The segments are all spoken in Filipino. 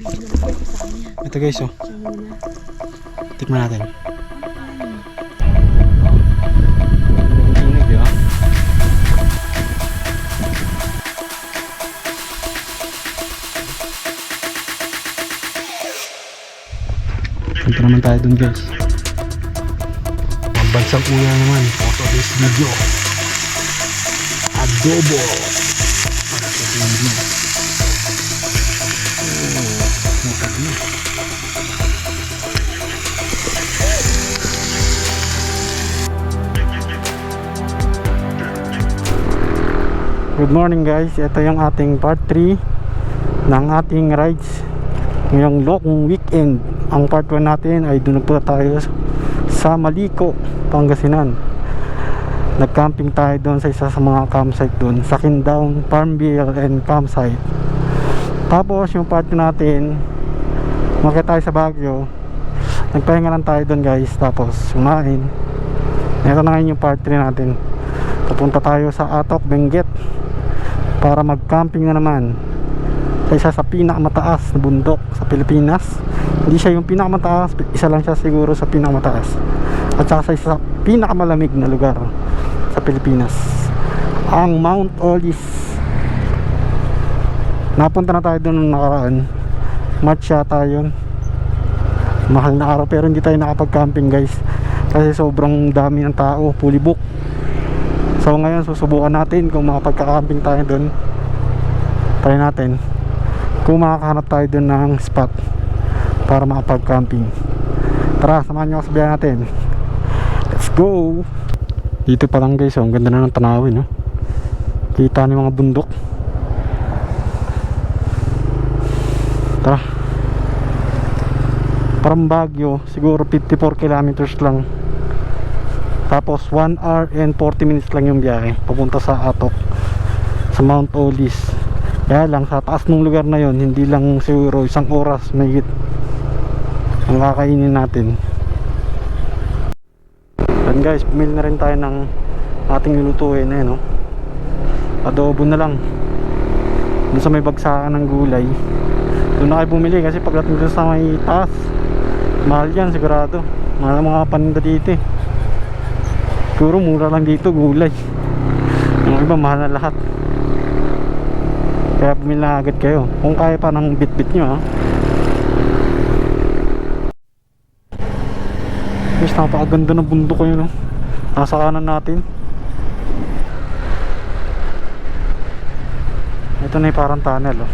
Ito guys, oh. Tikman natin. Inig, di ba? Punta naman tayo dun guys. Pambansang uya naman for this video. Adobo para sa baby. Matabi. Good morning guys. Ito yung ating part 3 ng ating rides ngayong long weekend. Ang part 1 natin ay doon po tayo sa Maliko, Pangasinan. Nag-camping tayo doon sa isa sa mga campsite doon sa Kindown Farmville and Campsite. Tapos yung part 2 natin, makita tayo sa Baguio, nagpahinga lang tayo doon guys. Tapos kumain. Ito na ngayon yung part 3 natin. Pupunta tayo sa Atok, Benguet para mag-camping na naman sa isa sa pinakamataas na bundok sa Pilipinas. Hindi siya yung pinakamataas, isa lang siya siguro sa pinakamataas, at saka sa isa sa pinakamalamig na lugar sa Pilipinas, ang Mount Olis. Napunta na tayo doon nung nakaraan. March yata yun, mahal na araw, pero hindi tayo nakapag-camping guys kasi sobrang dami ng tao, fully book. So ngayon susubukan natin kung makapagka-camping tayo doon. Try natin kung makakahanap tayo doon ng spot para makapag-camping. Tara, samahan nyo ako sa biyahe natin. Let's go! Dito pa lang guys, oh, ang ganda na ng tanawin, oh. Kita niyo mga bundok. Tara. From Baguio, siguro 54 kilometers lang. Tapos 1 hour and 40 minutes lang yung biyahe papunta sa Atok, sa Mount Olis. Kaya lang sa taas ng lugar na yon, hindi lang siguro isang oras mahigit ang kakainin natin. And guys, bumili na rin tayo ng ating lulutuin eh, no? Adobo na lang doon sa may bagsakan ng gulay. Doon na kayo bumili kasi pagdating doon sa may taas, mahal yan sigurado. Mahal ang mga paninda dito eh. Siguro mura lang dito gulay, yung iba mahal na lahat. Kaya bumili na agad kayo kung kaya pa ng bit-bit nyo, ha. Guys, napakaganda ng bundok ko yun, no? Nasa kanan natin. Ito na yung parang tunnel, oh.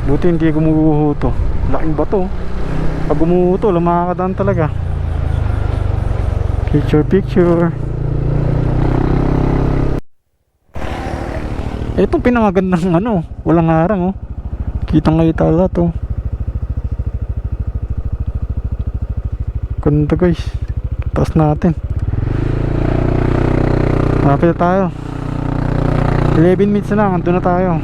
Buti hindi gumuguho to. Laking bato. Pag gumuho to, lumakakadaan talaga. Picture picture. Itong pinamagandang ano, walang harang, oh. Kitang kita lahat, oh. Ganda guys. Taas natin. Malapit na tayo. 11 minutes na lang, andun na tayo.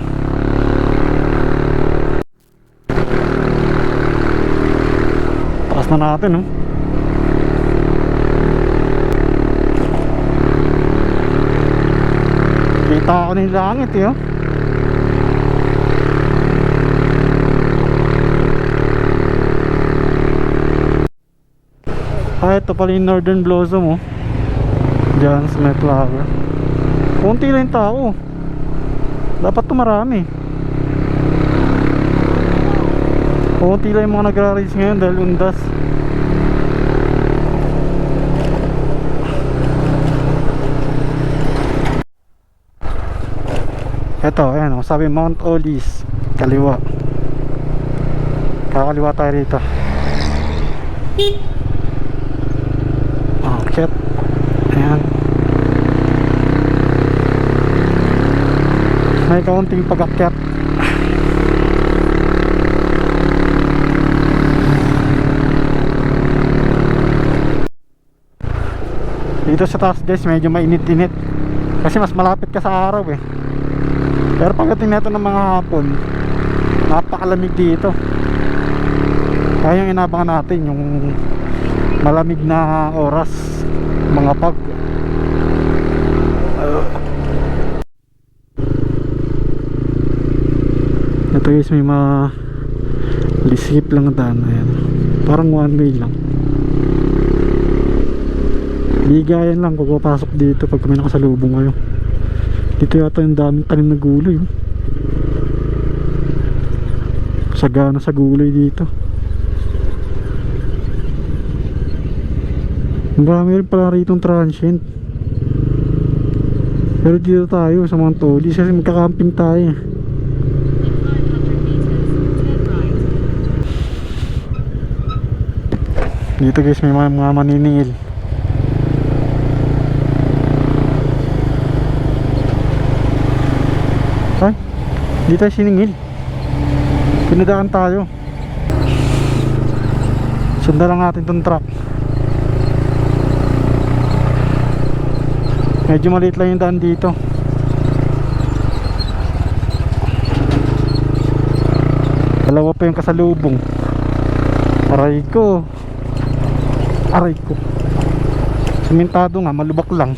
Taas na natin, oh. Kita ako ng langit, eh, oh. Ito pala yung Northern Blossom, oh. Diyan sa may flower. Kunti lang yung tao. Dapat ito marami. Kunti lang yung mga nagra-race ngayon dahil undas. Ito, ayan, oh, sabi Mount Olis, kaliwa. Kakaliwa tayo rito. Akyat. Ayan. May kaunting pag-akyat. Dito sa taas guys, medyo mainit-init kasi mas malapit ka sa araw, eh. Pero pagdating neto ng mga hapon, napakalamig dito. Kaya yung inabangan natin yung malamig na oras, mga pag ito Dito guys may mga lisip lang ang daan. Ayan. Parang one way lang. Bigayan lang kung papasok dito pag may nakasalubong kayo. Dito yata yung daming tanim na gulay. Sagana sa gulay dito. Marami rin pala rito transient. Pero dito tayo sa Mount Olive kasi magka-camping tayo. Dito guys may mga maniningil. Ay, dito tayo siningil. Pinadaan tayo. Sundan lang natin tong truck. Medyo maliit lang yung daan dito. Dalawa pa yung kasalubong. Aray ko. Aray ko. Simentado nga, malubak lang.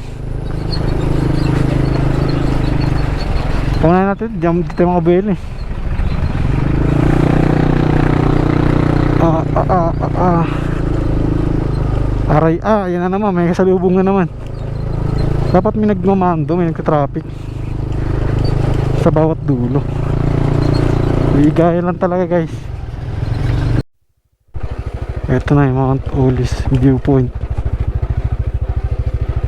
Pangunahin natin, dito yung mga beli. Aray, yan na naman, may kasalubong na naman. Dapat may nagmamando, may nagka-traffic sa bawat dulo. Bigay lang talaga guys. Ito na yung Mount Olive viewpoint.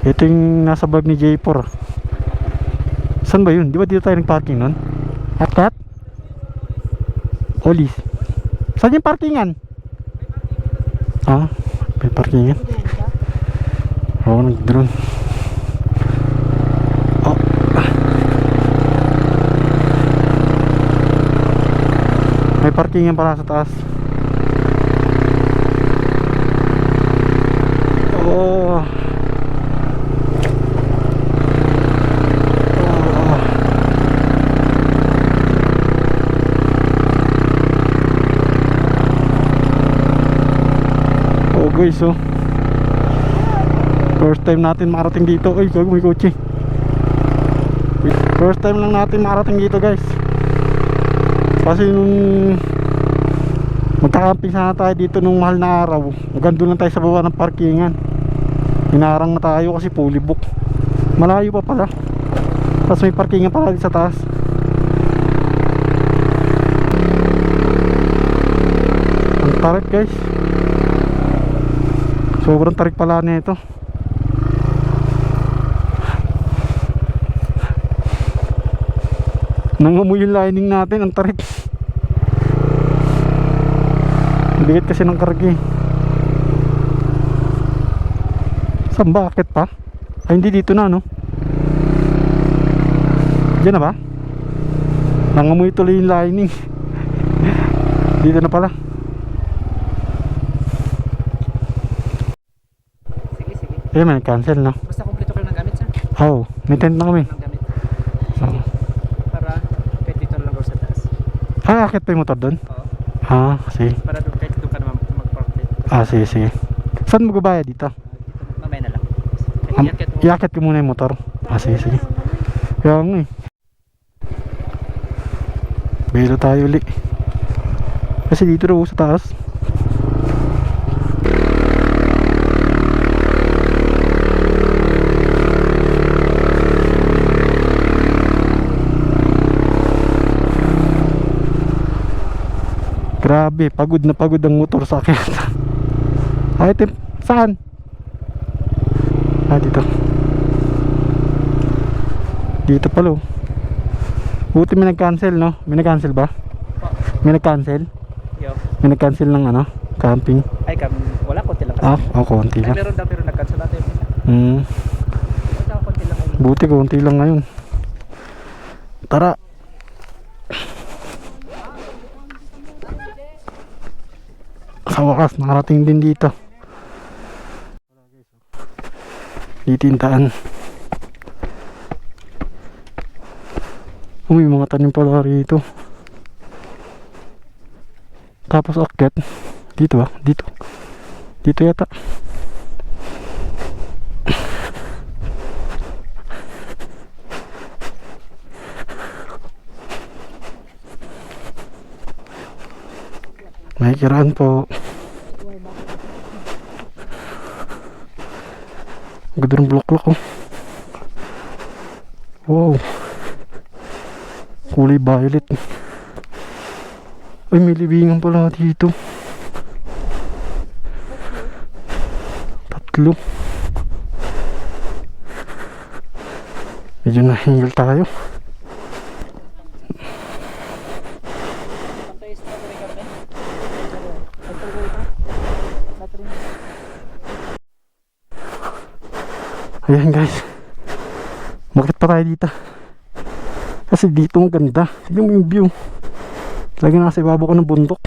Ito yung nasa vlog ni J4. Saan ba yun? Di ba dito tayo nag-parking nun? At Olive. Saan yung parkingan? May parkingan. Oo, nag-drone. May parkingan pala sa taas. Guys, first time natin makarating dito. Ay, may kotse. First time lang natin makarating dito guys. Kasi nung magkakamping sana tayo dito nung mahal na araw, magandun lang tayo sa baba ng parkingan. Hinarang na tayo kasi fully book. Malayo pa pala. Tapos may parkingan pala sa taas. Ang tarik guys. Sobrang tarik pala nito. Nangamoy yung lining natin, ang tarik. Bigat kasi ng karga. Saan ba? Akit pa? Ay hindi, dito na no? Diyan na ba? Nangamoy tuloy yung lining. Dito na pala. Eh, may cancel no? Basta kompleto kayo ng gamit, sir? Oo, may tent na kami. Ng gamit. Sige. Para kahit dito na lang sa taas. Akit pa yung motor doon? Oo. Sige. Para doon kahit doon ka naman mag-park dito. Sige. Saan magbabayad dito? Dito, mamaya na lang. Iakit mo. Iakit ko muna yung motor. Sige. Kaya nga eh. Bilo tayo uli. Kasi dito daw sa taas. Grabe, pagod na pagod ang motor sa akin. Ay, saan? Dito. Dito pala. Buti may nag-cancel no? May nag-cancel ba? May nag-cancel? Yo. May nag-cancel ng camping. Ay, wala, konti lang kasi. Konti lang. Meron daw pero nag-cancel natin yung isa. Wala, konti lang ngayon. Buti konti lang ngayon. Tara. Sa wakas, nakarating din dito. Titintaan. May mga tanim pala rito. Tapos akyat. Dito ba? Dito. Dito yata. May kiraan po. Ganda ng bulaklak oh. Wow. Kulay violet. Ay, may libingan pala dito. 3. Medyo nahingil tayo. Ayan guys, bakit pa tayo dito? Kasi dito ang ganda. Tignan mo yung view. Lagi nasa ibabaw ko ng bundok.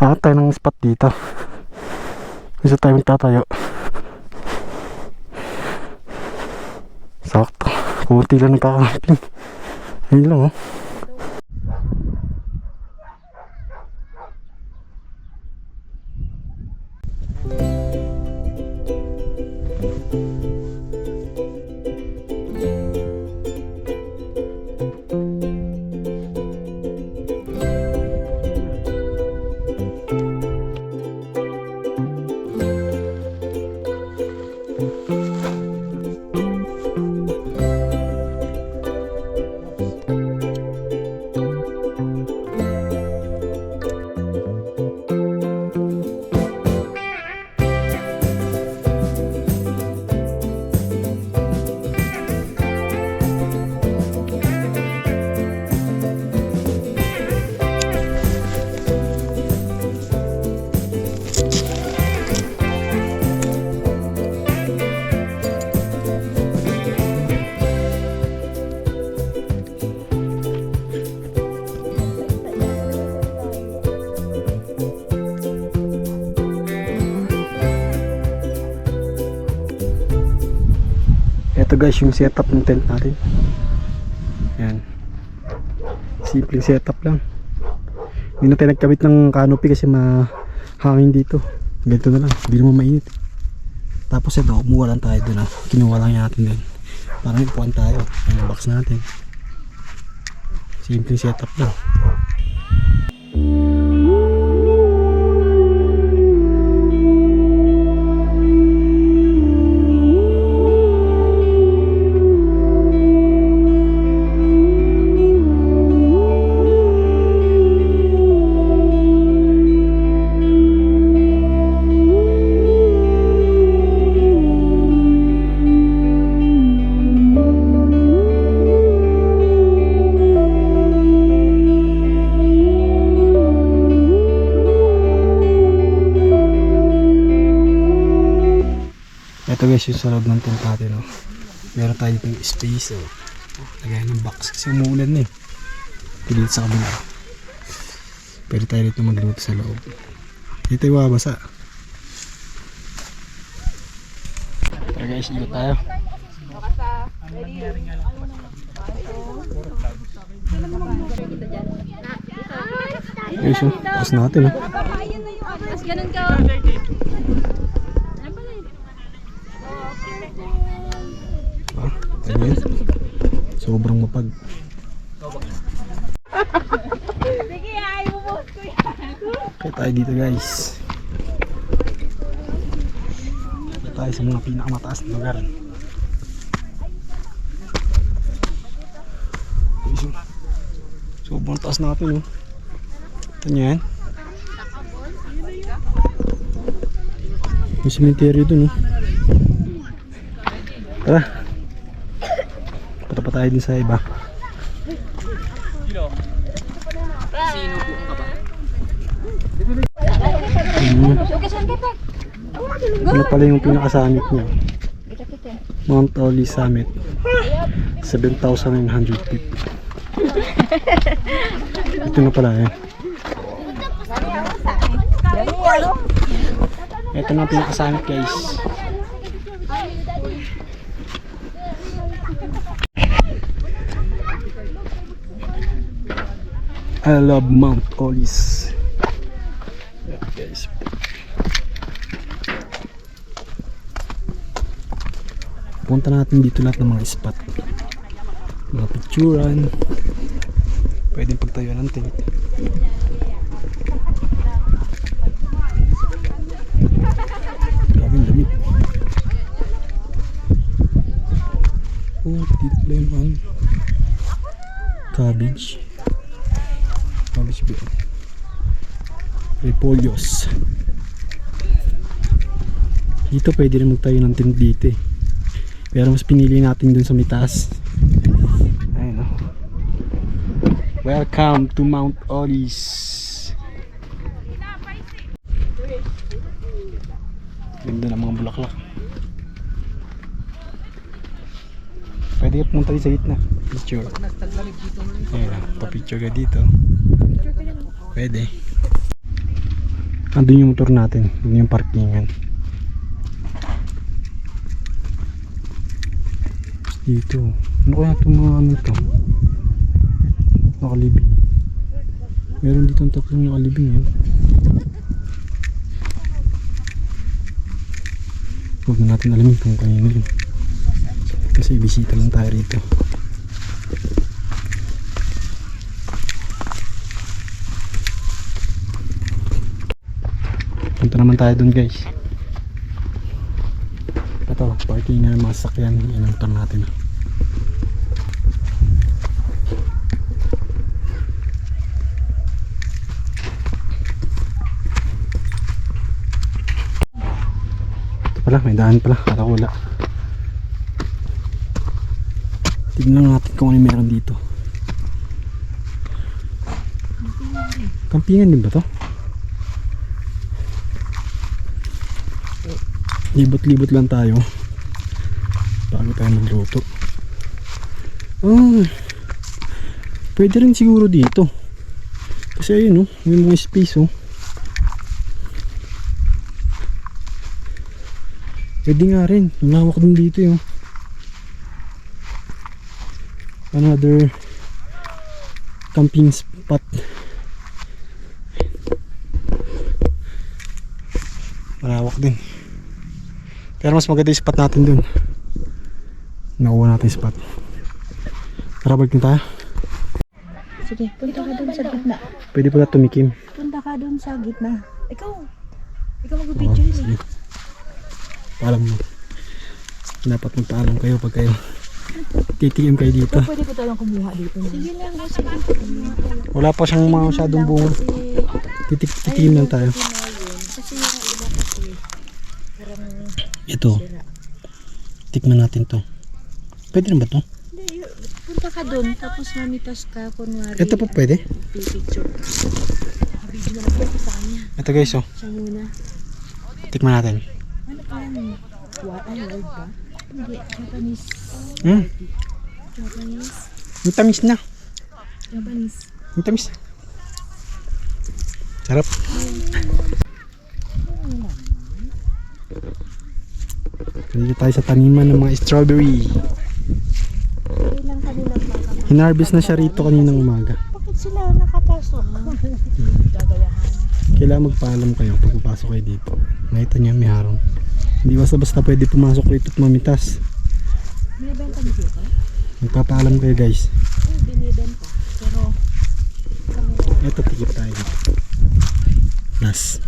Hanap tayo ng spot dito. Gusto tayo magtatayo. Sakto. Kunti lang nagkakamping. Ayun lang oh. Ito guys yung setup ng tent natin. Ayan. Simpleng setup lang. Hindi na tayo nagkabit ng canopy kasi mahangin dito. Ganito na lang, hindi naman mainit. Tapos ito, umuha lang tayo doon. Kinuha lang natin doon. Parang ipuan tayo. Yung box natin. Simpleng setup lang. Ito guys yung sa loob ng tent natin oh. Meron tayo ditong space oh. Lagyan ng box kasi umuulan na eh. Dito sa kabila. Pwede tayo dito magluto sa loob. Dito yung mabasa. Tara guys, ikot tayo. Guys yung box natin oh. Mas ganun ka. Ano yun? Sobrang mapag. Sige, ay bubos ko yan. Kaya tayo dito guys. Kaya tayo sa mga pinakamataas na lugar. Sobrang taas natin oh. Ito nyo yan. May cemetery dun oh. Tara. Punta pa tayo din sa iba. Sino po ka ba? Ano pala yung pinakasamit niya? Mount Oli Summit. 7,900 feet. Ito na pala eh. Ito na ang pinakasamit guys. I love Mount Olis. Yeah, guys. Punta natin dito lahat ng mga spot. Mga picturan. Pwedeng pagtayo ng tent. Cabbage. Cabbage ba? Repollos. Dito pwede rin magtayo ng tent dito eh. Pero mas pinili natin dun sa may taas. Ayun o. Welcome to Mount Olis. Ganda ng mga bulaklak. Pwede ka pumunta rin sa gitna. Picture. Ayan, pa-picture ka dito. Pwede. Andun yung motor natin. Andun yung parkingan. Dito. Ano kaya itong mga ano ito? Nakalibing. Meron dito ang tatlong nakalibing yun. Huwag na natin alamin kung kanino yun. Kasi bisita lang tayo rito. Punta naman tayo dun guys. Ito, parking na mga sasakyan. Yan ang motor natin. Ito pala, may daan pala. Kala ko wala. Tignan natin kung ano meron dito. Kampingan din ba to? Libot-libot lang tayo bago tayo magluto. Pwede rin siguro dito kasi ayun may mga space pwede nga rin, malawak din dito another camping spot. Malawak din. Pero mas maganda yung spot natin dun. Nakuha natin yung spot. Tara, balik na tayo. Sige, punta ka dun sa gitna. Pwede pala tumikim. Punta ka dun sa gitna. Ikaw mag-video yun Sige. Paalam mo. Dapat magpaalam kayo pag kayo titikim kayo dito. Pwede ko tayong kumuha dito. Sige lang, sige. Wala pa siyang mga masyadong bunga. Titikim lang tayo. Kasi yung iba kasi parang Ito. Tikman natin to. Pwede na ba to? hindi, punta ka dun tapos mamitas ka kunwari. Ito pa pwede? Picture. Video na lang ako sa kanya. Ito guys Siya muna. Tikman natin. Ano pa yan? Wild ba? Hindi, Japanese. Japanese. Ang tamis na. Japanese. Ang tamis. Sarap. Dito tayo sa taniman ng mga strawberry. Ilang kanila baka. Hinarvest na siya rito kaninang umaga. Bakit sila nakapasok? Gagayahan. Kailangan magpaalam kayo pag papasok kayo dito. Nakita niyo may harong. Hindi basta-basta pwede pumasok rito at mamitas. Binibenta mo dito? Magpapaalam kayo guys. Binibenta. Pero Ito, tikip tayo dito. Last.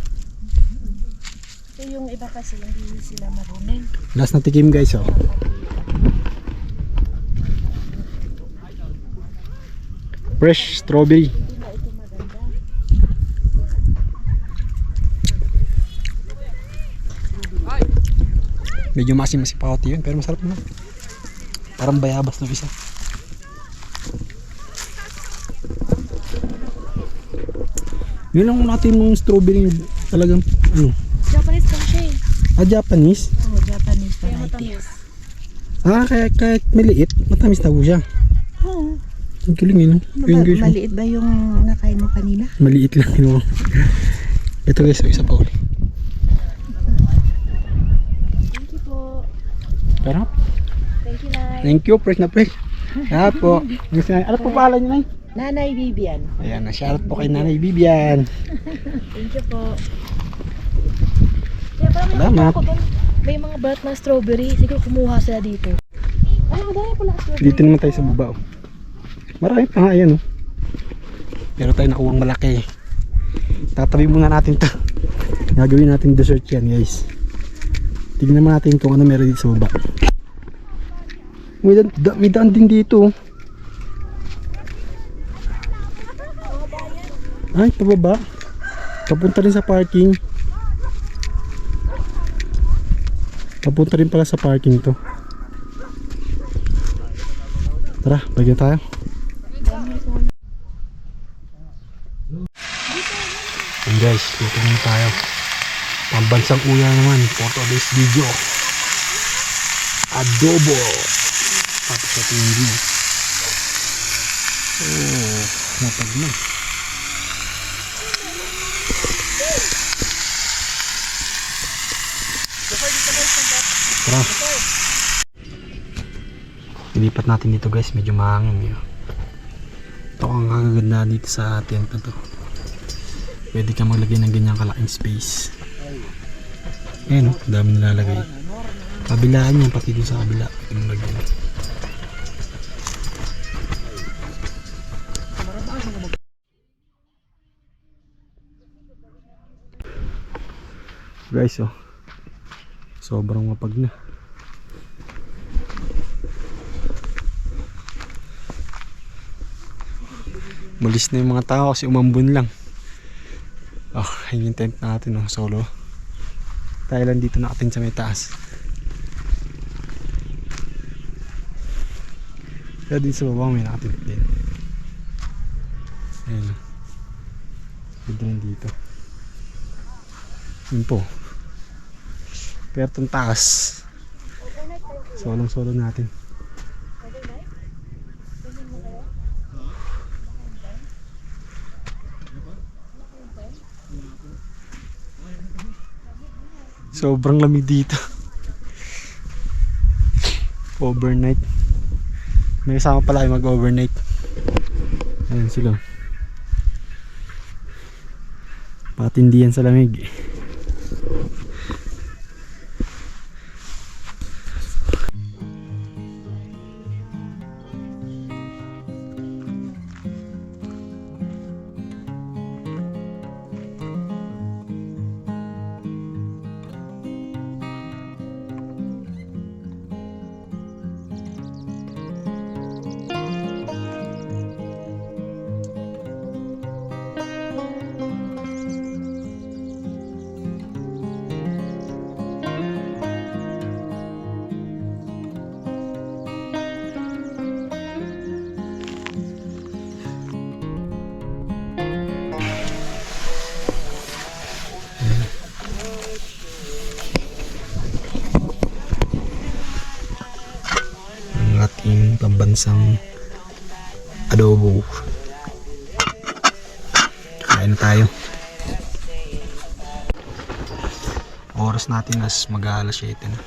ito yung iba kasi hindi sila marunong. Last na tikim guys Fresh strawberry. Hindi na ito maganda. Medyo masim-masipakot yun pero masarap naman. Parang bayabas ng isa. Yun lang natin yung strawberry talagang Japanese lang siya eh. Japanese? Oo, Japanese variety. Kahit maliit, matamis na po siya. Oo. Ang galing yun. Maliit ba yung nakain mo kanina? Maliit lang yun. Ito guys, isa pa ulit. Thank you po. Sarap. Thank you, Nay. Thank you, fresh na fresh. Sarap po. Ano po pala niyo, Nay? Nanay Vivian. Ayan, na-shout po kay Nanay Vivian. Thank you po. Kaya parang Salamat. ako doon, may mga balat ng strawberry. Siguro kumuha sila dito. Ay, ang dami pala strawberry. Dito naman tayo sa baba. Marami pa nga, ayan. Pero tayo nakuwang malaki. Tatabi muna natin to. Gagawin natin dessert yan guys. Tignan naman natin kung ano meron dito sa baba. May daan din dito. Ay, pababa. Papunta rin sa parking. Papunta rin pala sa parking to. Tara, bagyan tayo. And guys, dito na tayo. Pambansang uya naman for today's video. Adobo. Tapos sa yung view. Oh, matag na. Tara. Ilipat natin dito guys, medyo mahangin yun. Ito ang kagaganda dito sa tent na to. Pwede ka maglagay ng ganyang kalaking space. Ayan o, dami nilalagay. Kabilaan yan, pati dun sa kabila. Pwede mo lagyan. Guys oh, sobrang mapag na. Malis na yung mga tao kasi umambon lang. Oh, yun yung tent natin oh, solo. Tayo lang dito nakatin sa may taas. Kaya din sa baba may nakatin din. Ayan oh. Pwede rin dito. Yun po. Pero itong taas, solong solo natin. Sobrang lamig dito. Overnight. May kasama pala kayo mag-overnight. Ayan sila. Patindihan sa lamig. Ating pambansang adobo. Kain tayo. Oras natin as mag-aalas 7 na.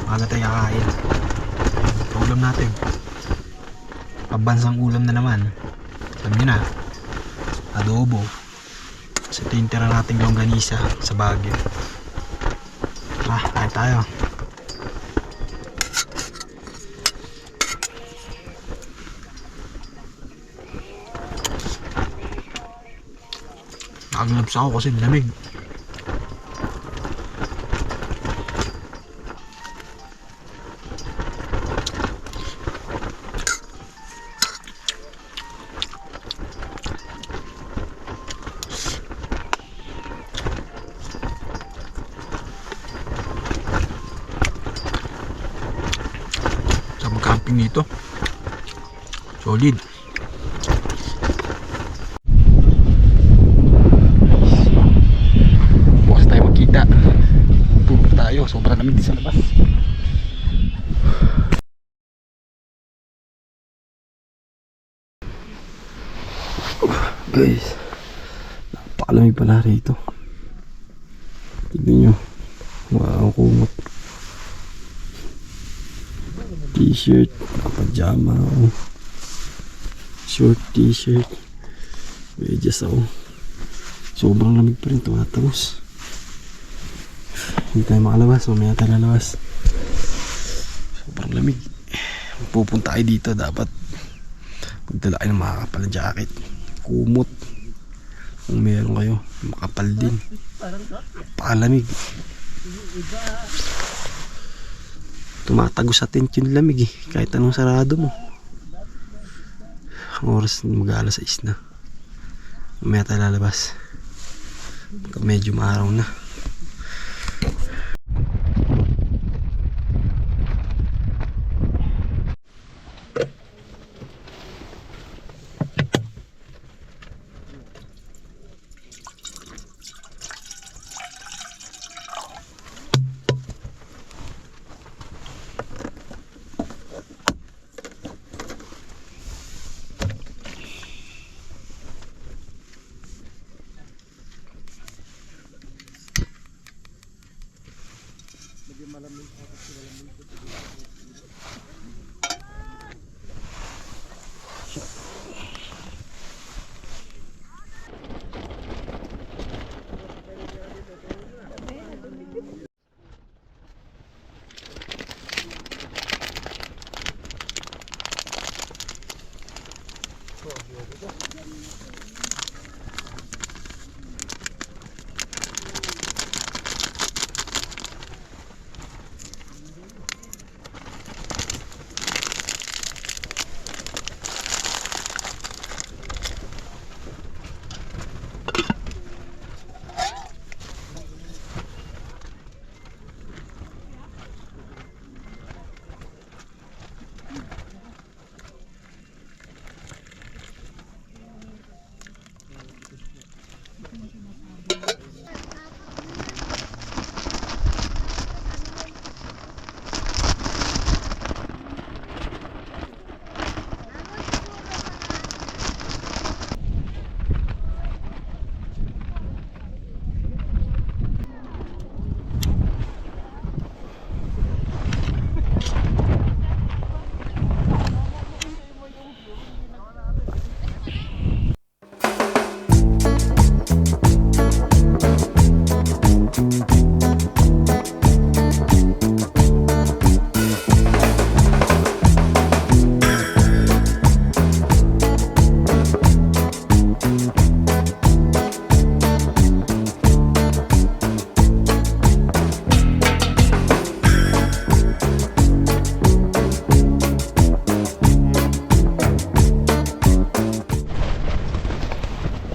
Maga tayo kakain. Ulam natin. Pambansang ulam na naman. Alam nyo na. Adobo. Kasi ito yung tira nating longganisa sa Baguio. Kain tayo. Naglabs ako kasi lamig. Sa mag-camping dito, solid. Sobrang lamig din sa labas. Guys, napakalamig pala rito. Tignan nyo. Wow, kumot. T-shirt, pajama ako. Short t-shirt. Medyas ako. Sobrang lamig pa rin, tumatapos. Hindi tayo makalabas, mamaya tayo lalabas. Sobrang lamig. Pupunta kayo dito, dapat magdala kayo ng makakapal na jacket. Kumot. Kung meron kayo, makapal din. Pakalamig. Tumatago sa tent yung lamig eh. Kahit anong sarado mo. Ang oras mag-aalas 6 na. Mamaya tayo lalabas. Pag medyo maaraw na.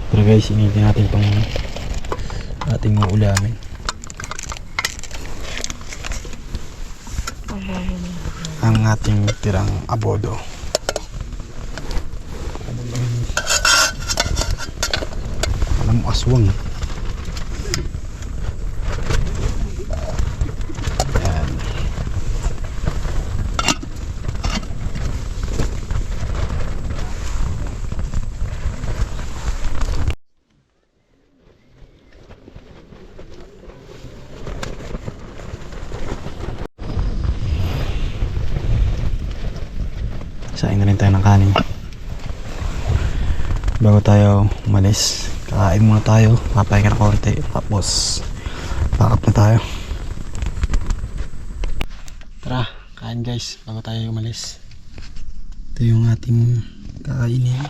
Pero guys, initin natin itong ating mga ulamin. Ang ating tirang abodo. Alam mo, aswang. Yan. Sain na rin tayo ng kanin bago tayo umalis. Kakain muna tayo, papahinga na konti, tapos pack up na tayo. Tara, kain guys bago tayo umalis. Ito yung ating kakainin,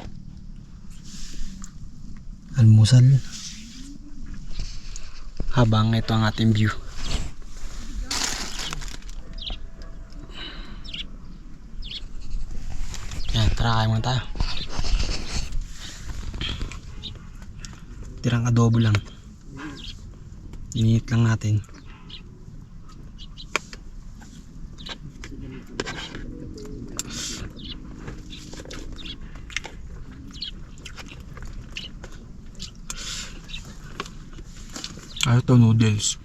almusal, habang ito ang ating view. Yan, tara kain muna tayo. Tirang adobo lang, init lang natin. Ito noodles.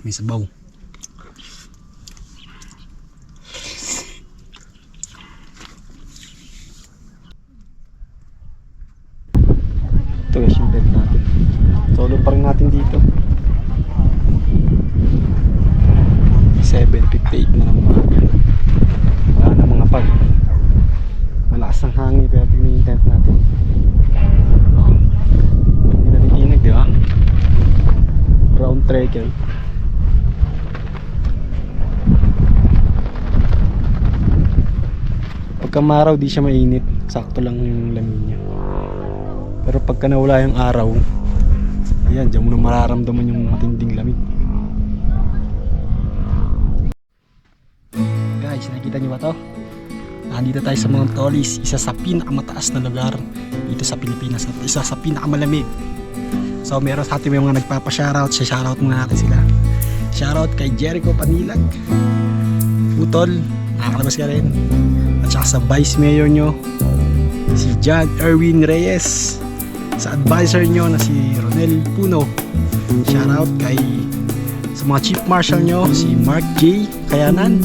May sabaw. Ito guys yung bed natin. Solo pa rin natin dito. 7:58 na ng umaga. Wala na mga pag. Malakas ang hangin pero tingnan yung tent natin. Oh. Hindi natitinag, di ba? Round trekker. Pagka maraw di siya mainit, sakto lang yung lamig niya. Pero pagka nawala yung araw, Yan, diyan mo na mararamdaman yung matinding lamig. Guys, nakikita niyo ba to? Nandito tayo sa Mount Olis, isa sa pinakamataas na lugar dito sa Pilipinas at isa sa pinakamalamig. So meron sa atin may mga nagpapa-shoutout, shoutout muna natin sila. Shoutout kay Jericho Panilag, Putol, nakakalabas ka rin. At saka sa Vice Mayor nyo, si John Erwin Reyes. Sa advisor nyo na si Ronel Puno. Shoutout kay sa mga Chief Marshal nyo, si Mark J. Kayanan,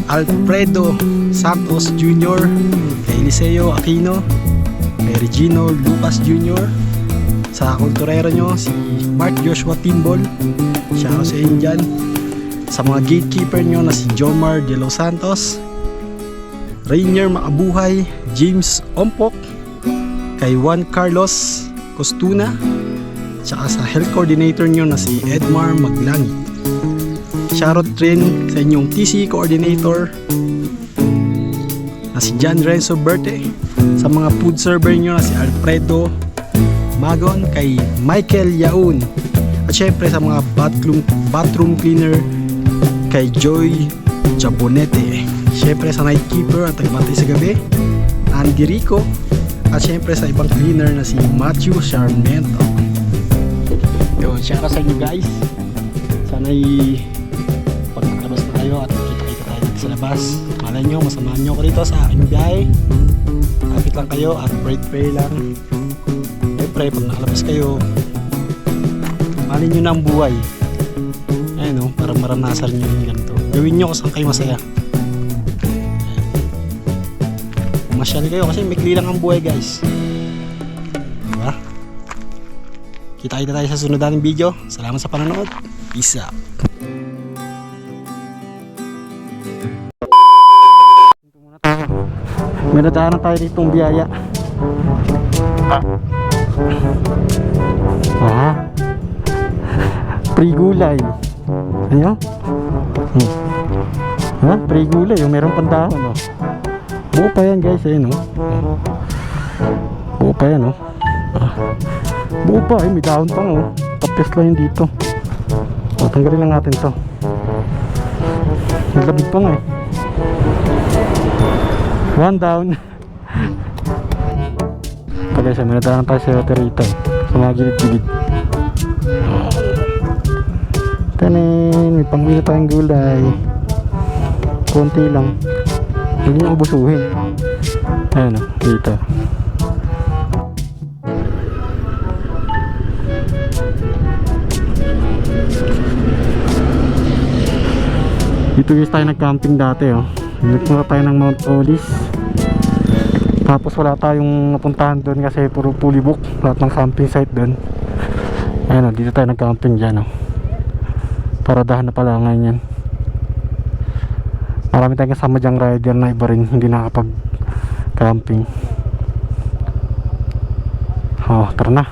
Alfredo Santos Jr., kay Eliseo Aquino, kay Regino Lucas Jr., sa kulturero nyo si Mark Joshua Timbol, shoutout sa inyo dyan. Sa mga gatekeeper nyo na si Jomar De Los Santos, Rainier Makabuhay, James Ompok, kay Juan Carlos Costuna, tsaka sa health coordinator nyo na si Edmar Maglangi. Shoutout rin sa inyong TC coordinator na si John Renzo Berte, sa mga food server nyo na si Alfredo Magon, kay Michael Yaun, at syempre sa mga bathroom cleaner kay Joy Jabonete, syempre sa night keeper at tagbantay sa gabi Andy Rico, at syempre sa ibang cleaner na si Matthew Sarmiento. Yun, shoutout sa inyo guys. Sana'y pagkakalabas na kayo at kita-kita tayo dito sa labas. Malay nyo, masamahan nyo ako dito sa aking biyahe. Kapit lang kayo at pray lang. Siyempre, pag nakalabas kayo, malay nyo na ang buhay. Ayun o, para maranasan nyo yung ganito. Gawin nyo kung saan kayo masaya. Masyal kayo kasi may lang ang buhay guys. Diba? Kita-kita tayo sa sunod nating video. Salamat sa panonood. Peace out. May nadaanan tayo ditong biyaya. Pre-gulay. Ano? Ha? Pre-gulay. Yung meron pandahon, oh. Buo pa yan guys, ayun, oh. Buo pa yan, oh. Buo pa, may dahon pang, oh. Tapos lang yun dito. O, tanggalin lang natin to. Naglabig pa nga, eh. One down. Pagka siya, may nadaanan tayo sa rito, sa mga gilid-gilid. Tanin, may pangwila tayong gulay. Konti lang. Hindi nyo ubusuhin. Ayan o, dito. Dito guys tayo nag-camping dati, oh. Nagpunta tayo ng Mount Olis. Tapos wala tayong napuntahan doon kasi puro fully book lahat ng camping site doon. Ayan o, dito tayo nag-camping dyan, oh. Paradahan na pala ngayon yan. Marami tayong kasama dyang rider na iba rin hindi nakapag camping. Oh, tara na.